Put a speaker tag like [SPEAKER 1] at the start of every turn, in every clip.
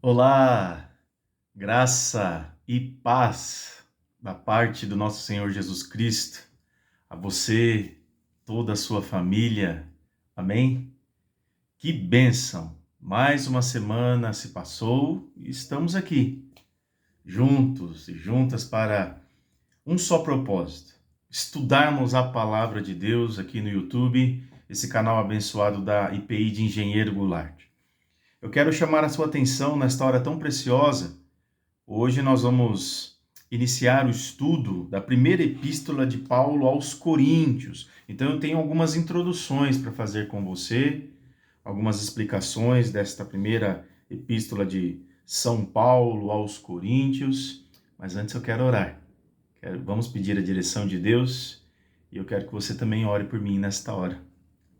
[SPEAKER 1] Olá, graça e paz da parte do nosso Senhor Jesus Cristo, a você, toda a sua família, amém? Que bênção! Mais uma semana se passou e estamos aqui, juntos e juntas para um só propósito: estudarmos a palavra de Deus aqui no YouTube, esse canal abençoado da IPI de Engenheiro Goulart. Eu quero chamar a sua atenção nesta hora tão preciosa. Hoje nós vamos iniciar o estudo da primeira epístola de Paulo aos Coríntios. Então eu tenho algumas introduções para fazer com você, algumas explicações desta primeira epístola de São Paulo aos Coríntios. Mas antes eu quero orar. Vamos pedir a direção de Deus e eu quero que você também ore por mim nesta hora.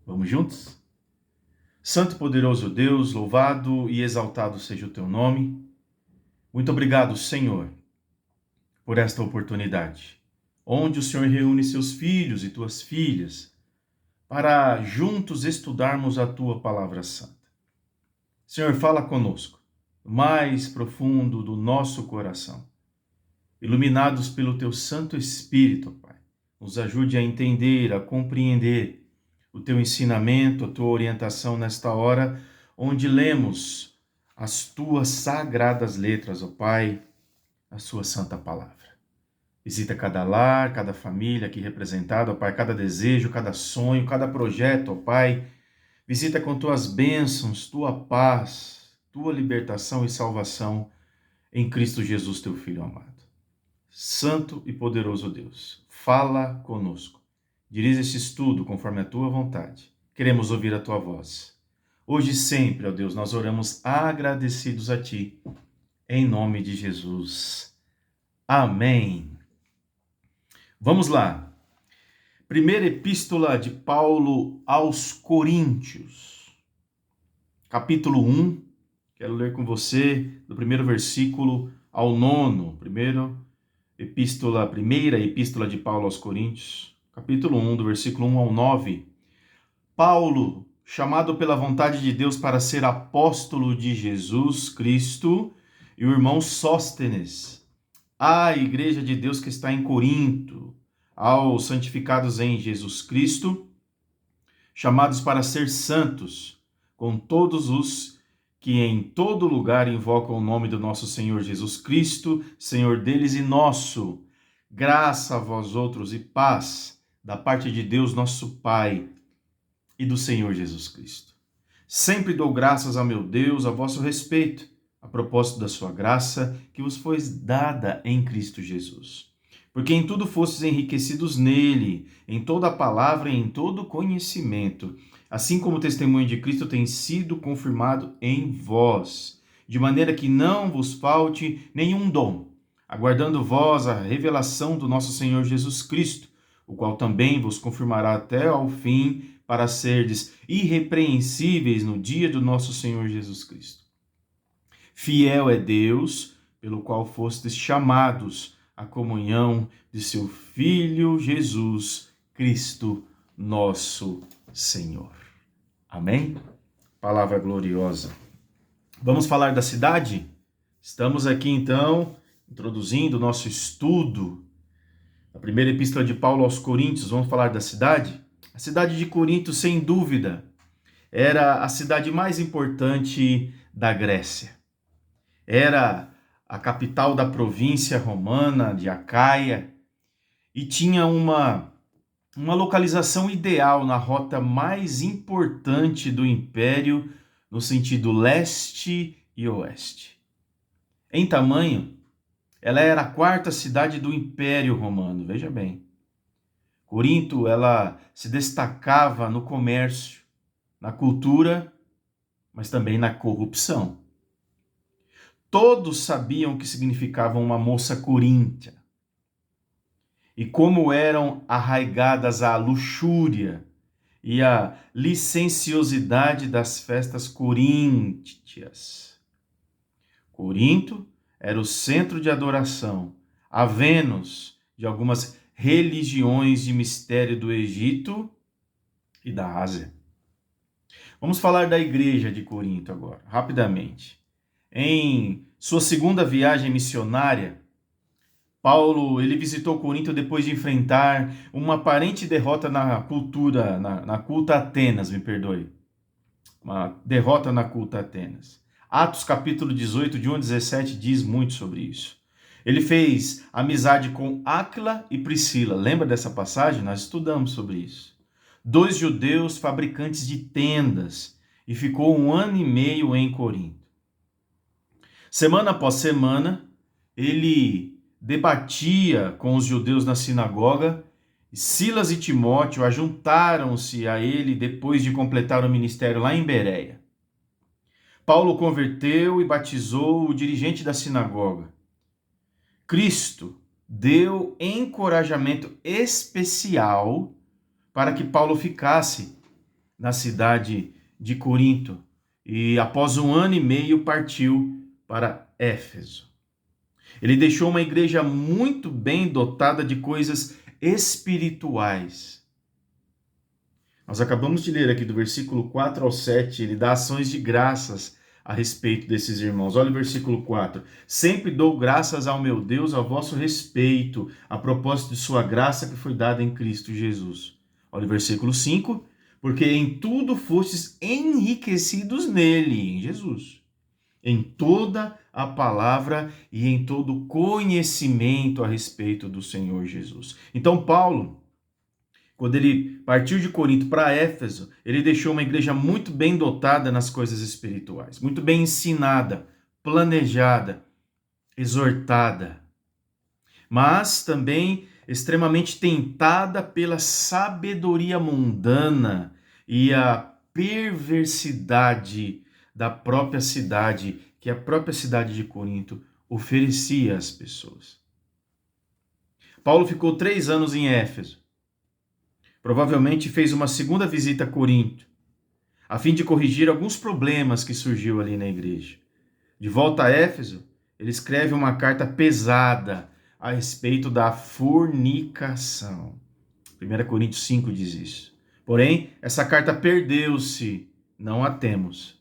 [SPEAKER 1] Vamos juntos? Santo e poderoso Deus, louvado e exaltado seja o teu nome. Muito obrigado, Senhor, por esta oportunidade, onde o Senhor reúne seus filhos e tuas filhas para juntos estudarmos a tua palavra santa. Senhor, fala conosco, no mais profundo do nosso coração. Iluminados pelo teu Santo Espírito, Pai, nos ajude a entender, a compreender o teu ensinamento, a tua orientação nesta hora, onde lemos as tuas sagradas letras, ó Pai, a sua santa palavra. Visita cada lar, cada família aqui representada, ó Pai, cada desejo, cada sonho, cada projeto, ó Pai. Visita com tuas bênçãos, tua paz, tua libertação e salvação em Cristo Jesus, teu Filho amado. Santo e poderoso Deus, fala conosco. Dirige esse estudo conforme a tua vontade. Queremos ouvir a tua voz. Hoje e sempre, ó Deus, nós oramos agradecidos a ti, em nome de Jesus. Amém. Vamos lá. Primeira epístola de Paulo aos Coríntios, capítulo 1. Quero ler com você do primeiro versículo ao 9. Primeira epístola de Paulo aos Coríntios, capítulo 1, do versículo 1 ao 9. Paulo, chamado pela vontade de Deus para ser apóstolo de Jesus Cristo, e o irmão Sóstenes, à igreja de Deus que está em Corinto, aos santificados em Jesus Cristo, chamados para ser santos, com todos os que em todo lugar invocam o nome do nosso Senhor Jesus Cristo, Senhor deles e nosso. Graça a vós outros e paz da parte de Deus, nosso Pai, e do Senhor Jesus Cristo. Sempre dou graças a meu Deus a vosso respeito, a propósito da sua graça, que vos foi dada em Cristo Jesus. Porque em tudo fostes enriquecidos nele, em toda a palavra e em todo conhecimento, assim como o testemunho de Cristo tem sido confirmado em vós, de maneira que não vos falte nenhum dom, aguardando vós a revelação do nosso Senhor Jesus Cristo, o qual também vos confirmará até ao fim, para serdes irrepreensíveis no dia do nosso Senhor Jesus Cristo. Fiel é Deus, pelo qual fostes chamados à comunhão de seu Filho Jesus Cristo, nosso Senhor. Amém? Palavra gloriosa. Vamos falar da cidade? Estamos aqui, então, introduzindo o nosso estudo. A primeira epístola de Paulo aos Coríntios, vamos falar da cidade? A cidade de Corinto, sem dúvida, era a cidade mais importante da Grécia. Era a capital da província romana de Acaia e tinha uma localização ideal na rota mais importante do império no sentido leste e oeste. Em tamanho, ela era a quarta cidade do Império Romano, veja bem. Corinto, ela se destacava no comércio, na cultura, mas também na corrupção. Todos sabiam o que significava uma moça coríntia e como eram arraigadas a luxúria e a licenciosidade das festas coríntias. Corinto era o centro de adoração a Vênus de algumas religiões de mistério do Egito e da Ásia. Vamos falar da igreja de Corinto agora, rapidamente. Em sua segunda viagem missionária, Paulo ele visitou Corinto depois de enfrentar uma aparente derrota na culta Atenas, me perdoe. Uma derrota na culta Atenas. Atos capítulo 18, de 1 a 17, diz muito sobre isso. Ele fez amizade com Áquila e Priscila. Lembra dessa passagem? Nós estudamos sobre isso. 2 judeus fabricantes de tendas, e ficou 1 ano e meio em Corinto. Semana após semana, ele debatia com os judeus na sinagoga. Silas e Timóteo ajuntaram-se a ele depois de completar o ministério lá em Bereia. Paulo converteu e batizou o dirigente da sinagoga. Cristo deu encorajamento especial para que Paulo ficasse na cidade de Corinto e, após 1 ano e meio, partiu para Éfeso. Ele deixou uma igreja muito bem dotada de coisas espirituais. Nós acabamos de ler aqui do versículo 4 ao 7, ele dá ações de graças a respeito desses irmãos. Olha o versículo 4. Sempre dou graças ao meu Deus a vosso respeito, a propósito de sua graça que foi dada em Cristo Jesus. Olha o versículo 5. Porque em tudo fostes enriquecidos nele, em Jesus, em toda a palavra e em todo conhecimento a respeito do Senhor Jesus. Então Paulo, quando ele partiu de Corinto para Éfeso, ele deixou uma igreja muito bem dotada nas coisas espirituais, muito bem ensinada, planejada, exortada, mas também extremamente tentada pela sabedoria mundana e a perversidade da própria cidade, que a própria cidade de Corinto oferecia às pessoas. Paulo ficou 3 anos em Éfeso. Provavelmente fez uma segunda visita a Corinto, a fim de corrigir alguns problemas que surgiu ali na igreja. De volta a Éfeso, ele escreve uma carta pesada a respeito da fornicação. 1 Coríntios 5 diz isso. Porém, essa carta perdeu-se, não a temos.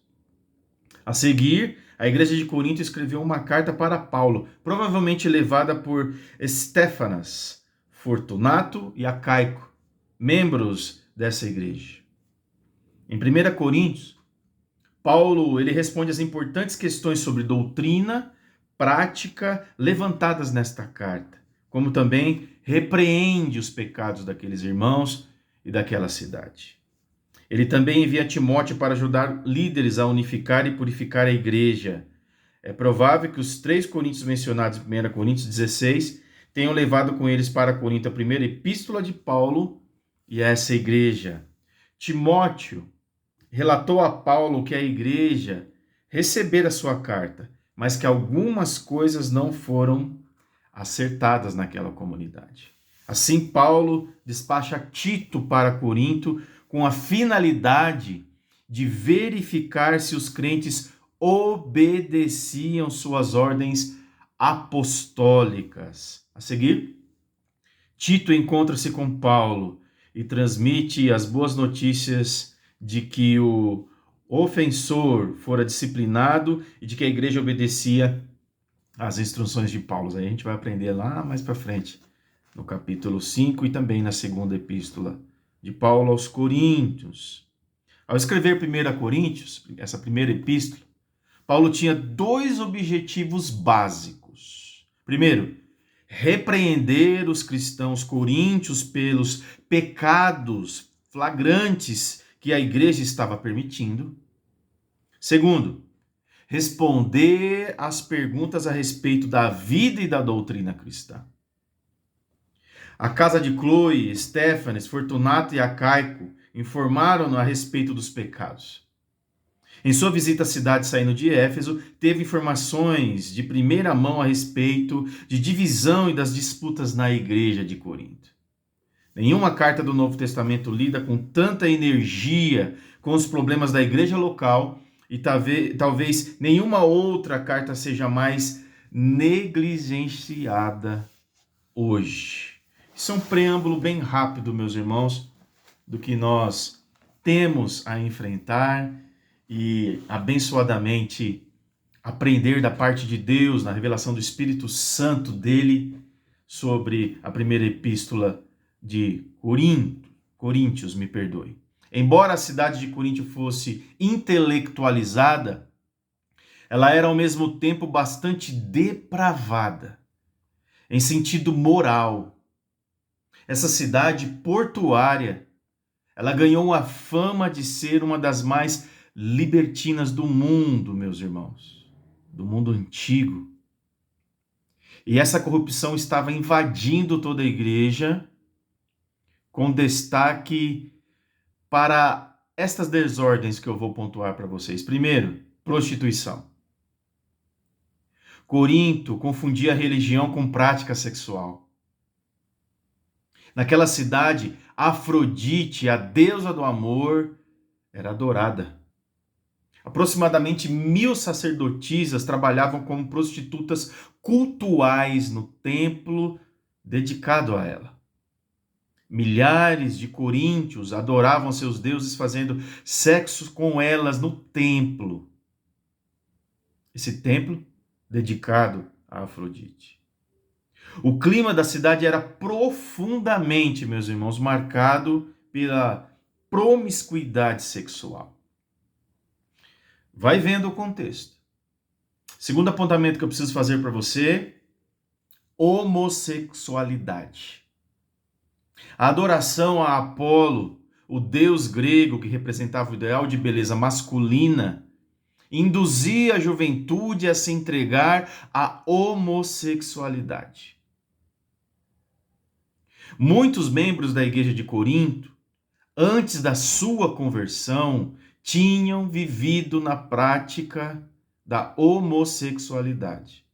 [SPEAKER 1] A seguir, a igreja de Corinto escreveu uma carta para Paulo, provavelmente levada por Estéfanas, Fortunato e Acaico, membros dessa igreja. Em 1 Coríntios, Paulo ele responde às importantes questões sobre doutrina, prática levantadas nesta carta, como também repreende os pecados daqueles irmãos e daquela cidade. Ele também envia Timóteo para ajudar líderes a unificar e purificar a igreja. É provável que os 3 coríntios mencionados em 1 Coríntios 16 tenham levado com eles para Corinto a primeira epístola de Paulo e a essa igreja. Timóteo relatou a Paulo que a igreja recebera sua carta, mas que algumas coisas não foram acertadas naquela comunidade. Assim, Paulo despacha Tito para Corinto com a finalidade de verificar se os crentes obedeciam suas ordens apostólicas. A seguir, Tito encontra-se com Paulo e transmite as boas notícias de que o ofensor fora disciplinado e de que a igreja obedecia às instruções de Paulo. Aí a gente vai aprender lá mais para frente, no capítulo 5 e também na segunda epístola de Paulo aos Coríntios. Ao escrever 1 Coríntios, essa primeira epístola, Paulo tinha 2 objetivos básicos. Primeiro, repreender os cristãos coríntios pelos pecados flagrantes que a igreja estava permitindo. Segundo, responder às perguntas a respeito da vida e da doutrina cristã. A casa de Cloe, Estéfanes, Fortunato e Acaico informaram-no a respeito dos pecados. Em sua visita à cidade saindo de Éfeso, teve informações de primeira mão a respeito de divisão e das disputas na igreja de Corinto. Nenhuma carta do Novo Testamento lida com tanta energia com os problemas da igreja local e talvez nenhuma outra carta seja mais negligenciada hoje. Isso é um preâmbulo bem rápido, meus irmãos, do que nós temos a enfrentar e abençoadamente aprender da parte de Deus, na revelação do Espírito Santo dele, sobre a primeira epístola de Coríntios, me perdoe. Embora a cidade de Coríntio fosse intelectualizada, ela era ao mesmo tempo bastante depravada, em sentido moral. Essa cidade portuária, ela ganhou a fama de ser uma das mais libertinas do mundo, meus irmãos, do mundo antigo. E essa corrupção estava invadindo toda a igreja, com destaque para estas desordens que eu vou pontuar para vocês. Primeiro, prostituição. Corinto confundia religião com prática sexual. Naquela cidade, Afrodite, a deusa do amor, era adorada. Aproximadamente 1000 sacerdotisas trabalhavam como prostitutas cultuais no templo dedicado a ela. Milhares de coríntios adoravam seus deuses fazendo sexo com elas no templo. Esse templo dedicado a Afrodite. O clima da cidade era profundamente, meus irmãos, marcado pela promiscuidade sexual. Vai vendo o contexto. Segundo apontamento que eu preciso fazer para você, homossexualidade. A adoração a Apolo, o deus grego que representava o ideal de beleza masculina, induzia a juventude a se entregar à homossexualidade. Muitos membros da igreja de Corinto, antes da sua conversão, tinham vivido na prática da homossexualidade.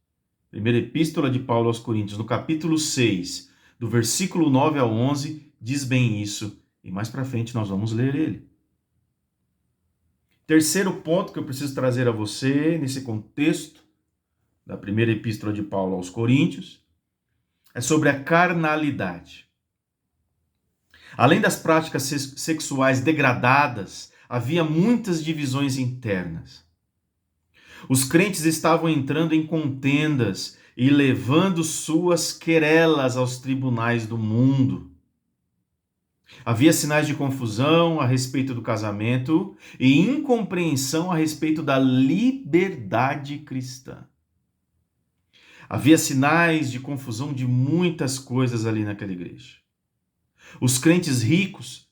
[SPEAKER 1] Primeira epístola de Paulo aos Coríntios, no capítulo 6, do versículo 9 ao 11, diz bem isso, e mais para frente nós vamos ler ele. Terceiro ponto que eu preciso trazer a você, nesse contexto da primeira epístola de Paulo aos Coríntios, é sobre a carnalidade. Além das práticas sexuais degradadas, havia muitas divisões internas. Os crentes estavam entrando em contendas e levando suas querelas aos tribunais do mundo. Havia sinais de confusão a respeito do casamento e incompreensão a respeito da liberdade cristã. Havia sinais de confusão de muitas coisas ali naquela igreja. Os crentes ricos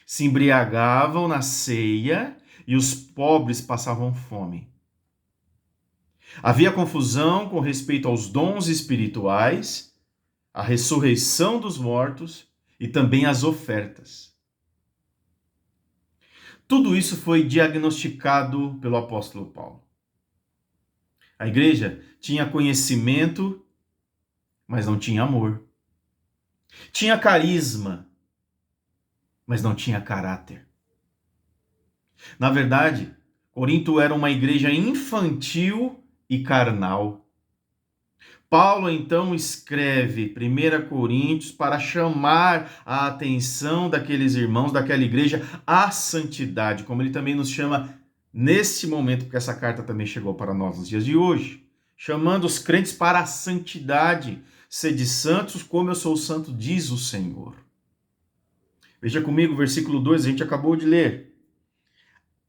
[SPEAKER 1] se embriagavam na ceia e os pobres passavam fome. Havia confusão com respeito aos dons espirituais, a ressurreição dos mortos e também as ofertas. Tudo isso foi diagnosticado pelo apóstolo Paulo. A igreja tinha conhecimento, mas não tinha amor. Tinha carisma, mas não tinha caráter. Na verdade, Corinto era uma igreja infantil e carnal. Paulo então escreve 1 Coríntios para chamar a atenção daqueles irmãos, daquela igreja, à santidade, como ele também nos chama neste momento, porque essa carta também chegou para nós nos dias de hoje, chamando os crentes para a santidade. Sede santos como eu sou santo, diz o Senhor. Veja comigo o versículo 2, a gente acabou de ler.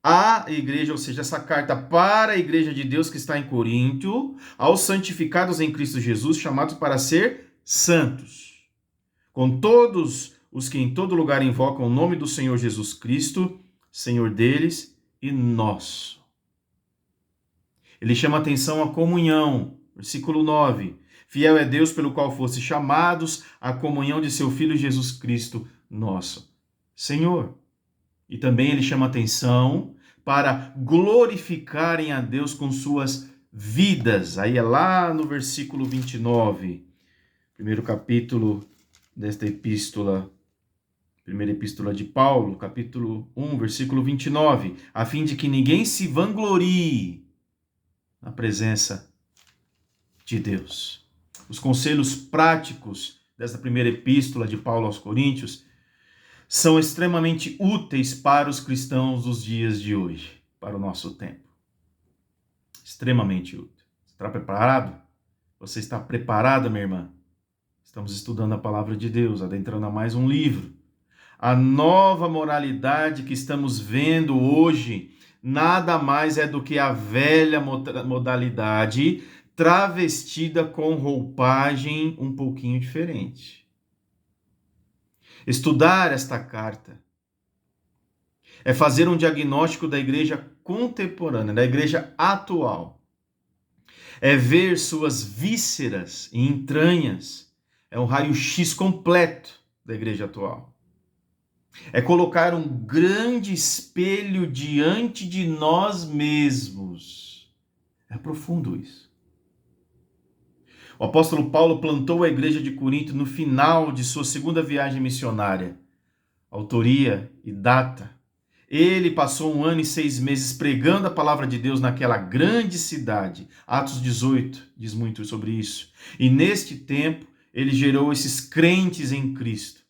[SPEAKER 1] A igreja, ou seja, essa carta para a igreja de Deus que está em Corinto, aos santificados em Cristo Jesus, chamados para ser santos, com todos os que em todo lugar invocam o nome do Senhor Jesus Cristo, Senhor deles e nosso. Ele chama atenção à comunhão, versículo 9. Fiel é Deus pelo qual fosse chamados à comunhão de seu Filho Jesus Cristo, nosso Senhor. E também ele chama atenção para glorificarem a Deus com suas vidas. Aí é lá no versículo 29, primeiro capítulo desta epístola, primeira epístola de Paulo, capítulo 1, versículo 29, a fim de que ninguém se vanglorie na presença de Deus. Os conselhos práticos desta primeira epístola de Paulo aos Coríntios são extremamente úteis para os cristãos dos dias de hoje, para o nosso tempo. extremamente útil. Você está preparado? Você está preparada, minha irmã? Estamos estudando a palavra de Deus, adentrando a mais um livro. A nova moralidade que estamos vendo hoje nada mais é do que a velha modalidade travestida com roupagem um pouquinho diferente. Estudar esta carta é fazer um diagnóstico da igreja contemporânea, da igreja atual. É ver suas vísceras e entranhas. É um raio-x completo da igreja atual. É colocar um grande espelho diante de nós mesmos. É profundo isso. O apóstolo Paulo plantou a igreja de Corinto no final de sua segunda viagem missionária. Autoria e data. Ele passou 1 ano e 6 meses pregando a palavra de Deus naquela grande cidade. Atos 18 diz muito sobre isso. E neste tempo, ele gerou esses crentes em Cristo.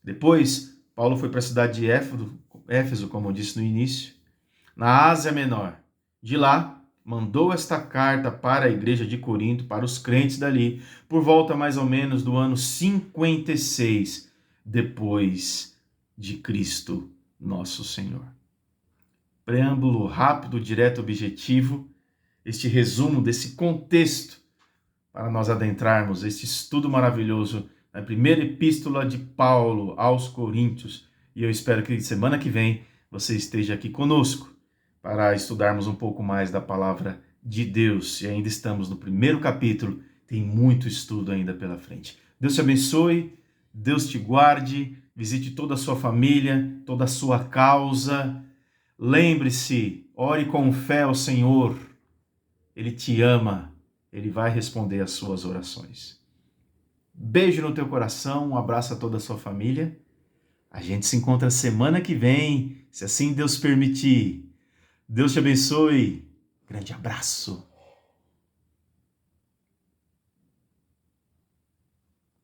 [SPEAKER 1] Depois, Paulo foi para a cidade de Éfeso, como eu disse no início, na Ásia Menor. De lá, mandou esta carta para a igreja de Corinto, para os crentes dali, por volta mais ou menos do ano 56 depois de Cristo, nosso Senhor. Preâmbulo rápido, direto, objetivo, este resumo desse contexto para nós adentrarmos este estudo maravilhoso na primeira epístola de Paulo aos Coríntios. E eu espero que semana que vem você esteja aqui conosco para estudarmos um pouco mais da palavra de Deus. E ainda estamos no primeiro capítulo, tem muito estudo ainda pela frente. Deus te abençoe, Deus te guarde, visite toda a sua família, toda a sua causa. Lembre-se, ore com fé ao Senhor. Ele te ama, Ele vai responder às suas orações. Beijo no teu coração, um abraço a toda a sua família. A gente se encontra semana que vem, se assim Deus permitir. Deus te abençoe. Grande abraço.